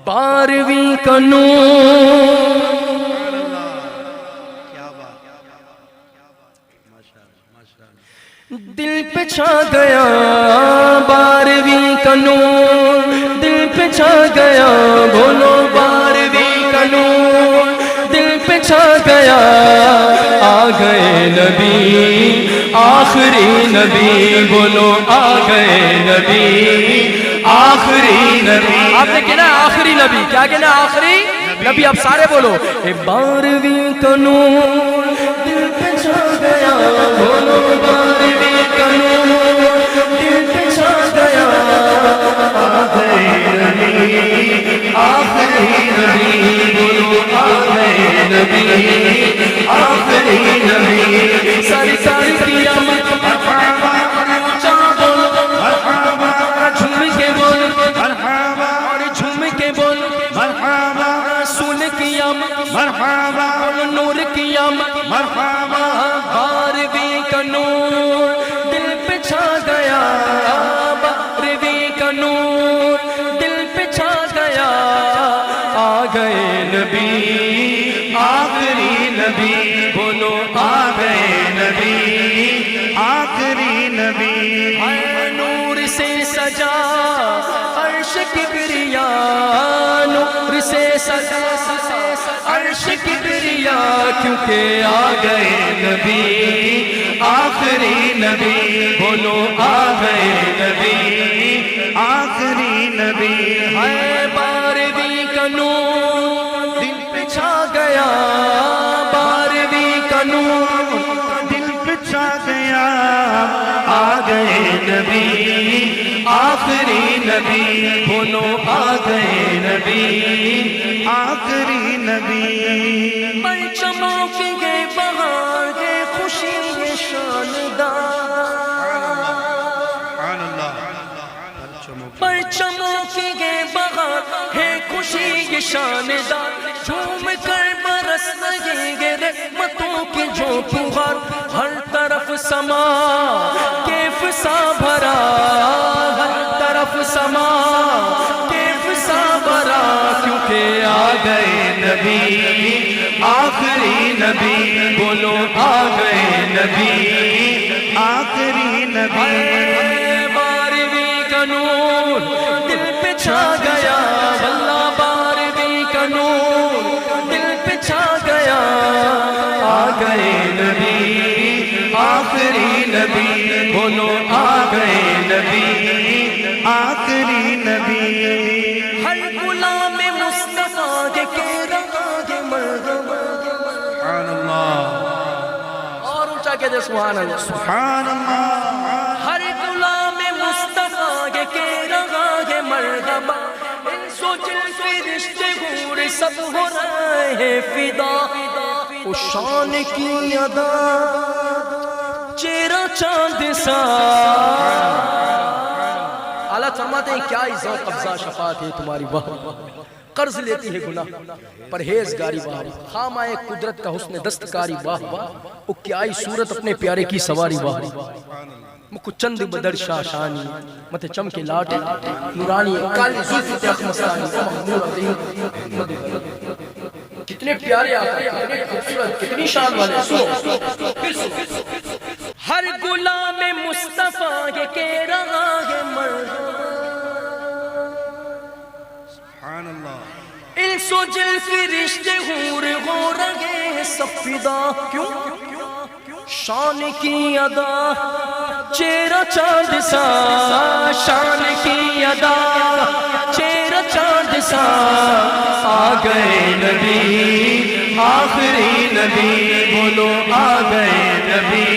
12ویں کا نور دل پہ چھا گیا، 12ویں کا نور دل پہ چھا گیا، بولو 12ویں کا نور دل پہ چھا گیا، آ گئے نبی آخری نبی، بولو آ گئے نبی آخری نبی۔ آپ نے کہنا آخری نبی، کیا کہنا آخری نبی؟ آپ سارے بولو 12ویں کا نور دل پہ چھا گیا، بولو 12ویں کا نور دل پہ چھا گیا، آ گئے نبی آخری نبی، بولو آ گئے نبی آخری نبی۔ ساری ساری قیامت اونچا بولو مرحبا، جھوم کے بول مرحبا، اور جھوم کے بول مرحبا، سن قیامت مرحبا، نور قیامت مرحبا، 12ویں کا نور دل پہ چھا گیا، 12ویں کا نور دل پہ چھا گیا، آ گئے نبی آخری نبی، بولو آ گئے نبی آخری نبی۔ ہر نور سے سجا عرش کبریا، نور سے سجا عرش کبریا، کیونکہ آ گئے نبی آخری نبی، بولو آ گئے نبی آخری نبی۔ ہے 12ویں کا نور دل پہ چھا گیا، 12ویں کا نور دل پہ چھا گیا، آ گئے نبی آخری نبی، بولو آ گئے نبی آخری نبی۔ پرچموں کے گئے بہار گئے خوشی کے شاندار، پرچموں کی گئے بہار ہے خوشی کے شاندار، جھوم کر برس لگیں گے رحمتوں کی جو پہاڑ، ہر طرف سما کیف سا بھرا، ہر طرف سما کیف سا بھرا، کیونکہ آ گئے نبی آخری نبی، بولو آ گئے نبی آخری نبی۔ 12ویں کا نور دل پہ چھا گیا، اللہ 12ویں کا نور دل پہ چھا گیا، آ گئے نبی آخری نبی، بولو آ گئے نبی آخری نبی۔ ہر غلام مصطفیٰ کے رہا مرحبا، سبحان اللہ، اور اونچا کہتے سبحان اللہ سبحان اللہ۔ ہر غلام مصطفیٰ کے رہا ہے مرحبا، انس و جن فرشتے حور سب ہو رہے ہیں فدا، اس شان کی ادا چہرہ چاند سا۔ اعلیٰ فرماتے ہیں کیا ذوق افزا شفاعت ہے تمہاری، واہ قرض لیتی ہے گناہ پرہیزگاری، واہ خامہ قدرت کا حسن دستکاری، واہ واہ وہ کیا ہی صورت اپنے پیارے کی سواری، واہ مکو چند بدر شاشانی، مت چمکے لاٹے نورانی، کالی زلف تے اخ مستانی، محمود دین۔ کتنے پیارے آقا، کتنے خوبصورت، کتنی شان والے، سنو پھر سنو۔ ہر غلام مصطفیٰ کے رہا ہے مرحبا، سبحان اللہ، انس و جن فرشتے حور ہو رہے ہیں سب فدا، کیوں؟ شان کی ادا چہرہ چاند سا، شان کی ادا چہرہ چاند سا، آ گئے نبی آخری نبی، بولو آ گئے نبی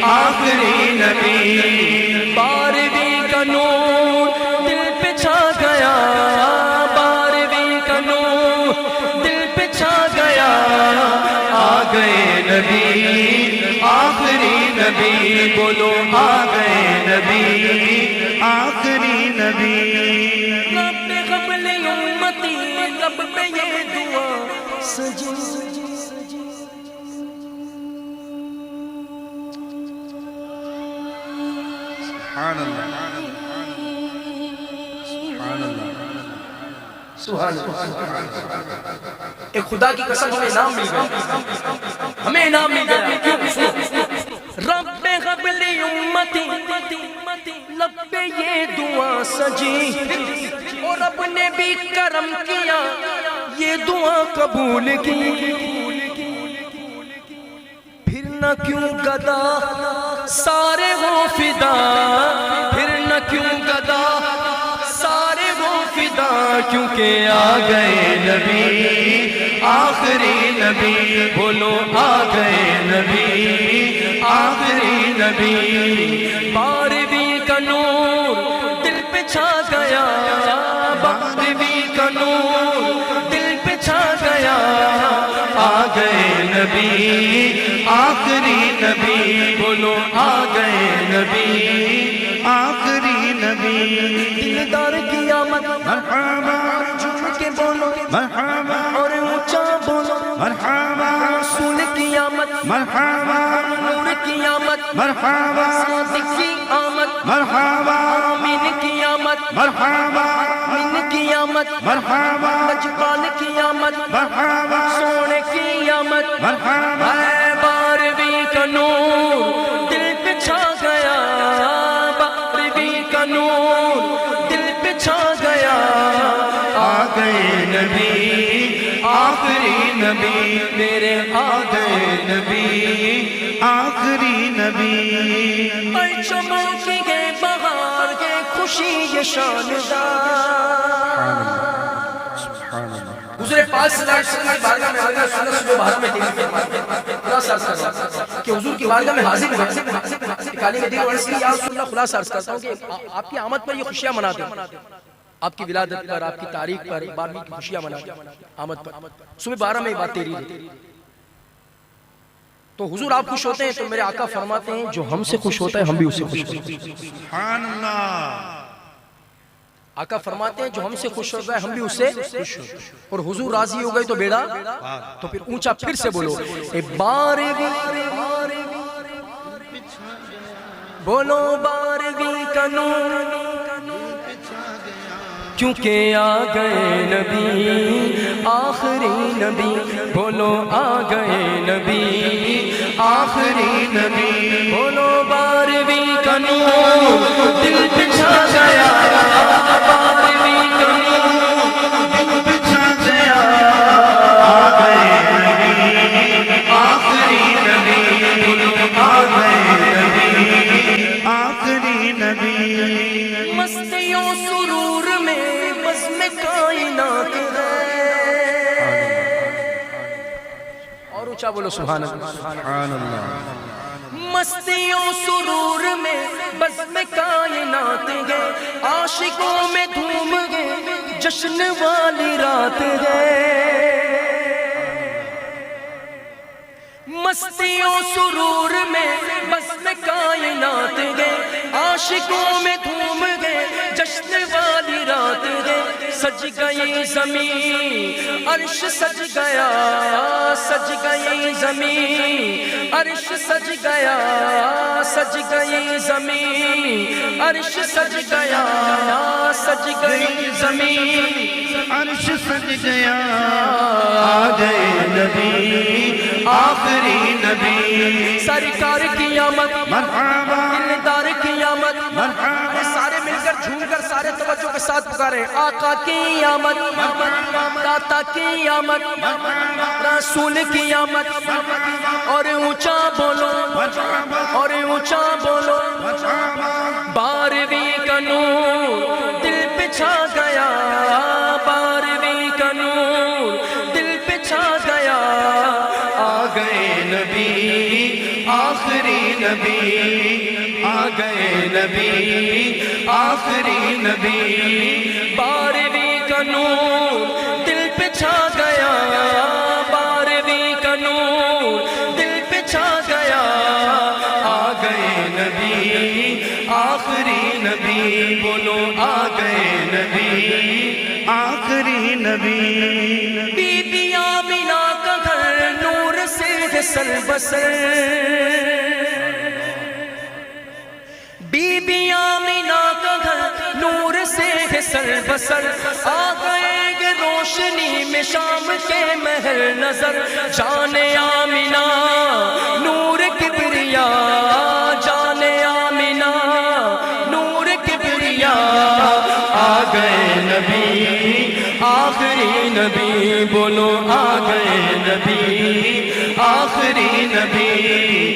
آخری نبی۔ 12ویں کا نور دل پہ چھا گیا، 12ویں کا نور دل پہ چھا گیا، آ گئے نبی آخری نبی، بولو آ گئے نبی آخری نبی۔ رب قبل امتی رب پہ یہ دعا سجی، سبحان اللہ سبحان اللہ سبحان اللہ. ایک خدا کی قسم ہمیں انعام مل گیا, ہمیں انعام مل گیا. کیوں؟ رب قبلی امتی لب پہ یہ دعا سجی, اور رب نے بھی کرم کیا یہ دعا قبول کی. پھر نہ کیوں گدا سارے ہو فدا, پھر نہ کیوں گدا سارے ہو فدا, کیونکہ آ گئے نبی آخری نبی. بولو آ گئے نبی آخری نبی. بارہویں کا نور دل پہ چھا گیا, بارہویں کا نور دل پہ چھا گیا. آ گئے نبی آخری نبی. بولو آ گئے نبی آخری نبی. دلدار کی آمد مرحبا, جھوم کے بولو مرحبا, اور اونچا بولو مرحبا. رسول کی آمد مرحبا, نور کی آمد مرحبا, صادق کی آمد مرحبا, آمین کی آمد مرحبا, من کی آمد مرحبا, مجبال کی آمد مرحبا, سونے کی آمد مرحبا. بارہویں کا نور دل پہ چھا گیا, بارہویں کا نور دل پہ چھا گیا. آ گئے نبی آخری نبی, میرے آ گئے نبی آخری نبی. اور چمکی گئے بہار کے خوشی یہ شاندار. حضور پاک صلی اللہ علیہ وسلم کی بارگاہ میں حاضر سنت صبح بہار میں خلاصہ عرض کرتا ہوں کہ حضور کی بارگاہ میں حاضر ہوئے کالی میں دل ورس کی یا رسول اللہ خلاصہ عرض کرتا ہوں کہ آپ کی آمد پر یہ خوشیاں مناتے ہیں, آپ کی ولادت پر, آپ کی تاریخ پر 12ویں کی خوشیاں مناتے ہیں آمد پر. صبح 12 میں یہ بات تیری ہے. تو حضور آپ خوش ہوتے ہیں تو میرے آقا فرماتے ہیں جو ہم سے خوش ہوتا ہے ہم بھی اس سے خوش ہوتے ہیں. سبحان اللہ. آقا فرماتے ہیں جو ہم سے خوش ہوتا ہے ہم بھی اس سے خوش ہوتے ہیں. اور حضور راضی ہو گئے تو بیڑا, تو پھر اونچا پھر سے بولو بولو بارہویں کا نور, کیونکہ آ گئے نبی آخری نبی. بولو آ گئے نبی آخری نبی. بولو بارہویں کا نور دل پہ چھا گیا, بارہویں کا نور دل پہ چھا گیا. آ گئے نبی آخری نبی. بولو آ گئے نبی آخری نبی. مستیوں سرور میں بزم کائنات ہے, اور اونچا بولو سبحان اللہ. مستیوں سرور میں بزم کائنات ہے, عاشقوں میں دھوم گئے جشن والی رات ہے. مستیوں سرور میں بزم کائنات ہے, عاشقوں میں دھوم گئے جشن والی رات ہے. سج گئی زمین عرش سج گیا, سج گئی زمین عرش سج گیا, سج گئی زمین عرش سج گیا, سج گئی زمین عرش سج گیا. آ گئے نبی آخری نبی. سرکار کی آمد مرحبا, دلدار کی آمد مرحبا. سارے مل کر جھوم کر سارے توجہ کے ساتھ پکارے آقا کی آمد, داتا کی آمد, رسول کی آمد. اور اونچا بولو اور اونچا بولو. بارہویں کا نور دل پہ چھا گیا, بارہویں کا نور دل پہ چھا گیا. آ گئے نبی آخری نبی, آ گئے نبی آخری نبی. بارہویں کا نور دل پہ چھا گیا, بارہویں کا نور دل پہ چھا گیا. آ گئے نبی آخری نبی. بولو آ گئے نبی آخری نبی. بی بی آمینہ کا گھر نور سے سر بسر, بی بی آمینہ کا گھر نور سے سر بسر. آ گئے شہر نظر جان آمنہ نور کبریا جان آمنہ نور کبریا آ گئے نبی آخری نبی بولو آ گئے نبی آخری نبی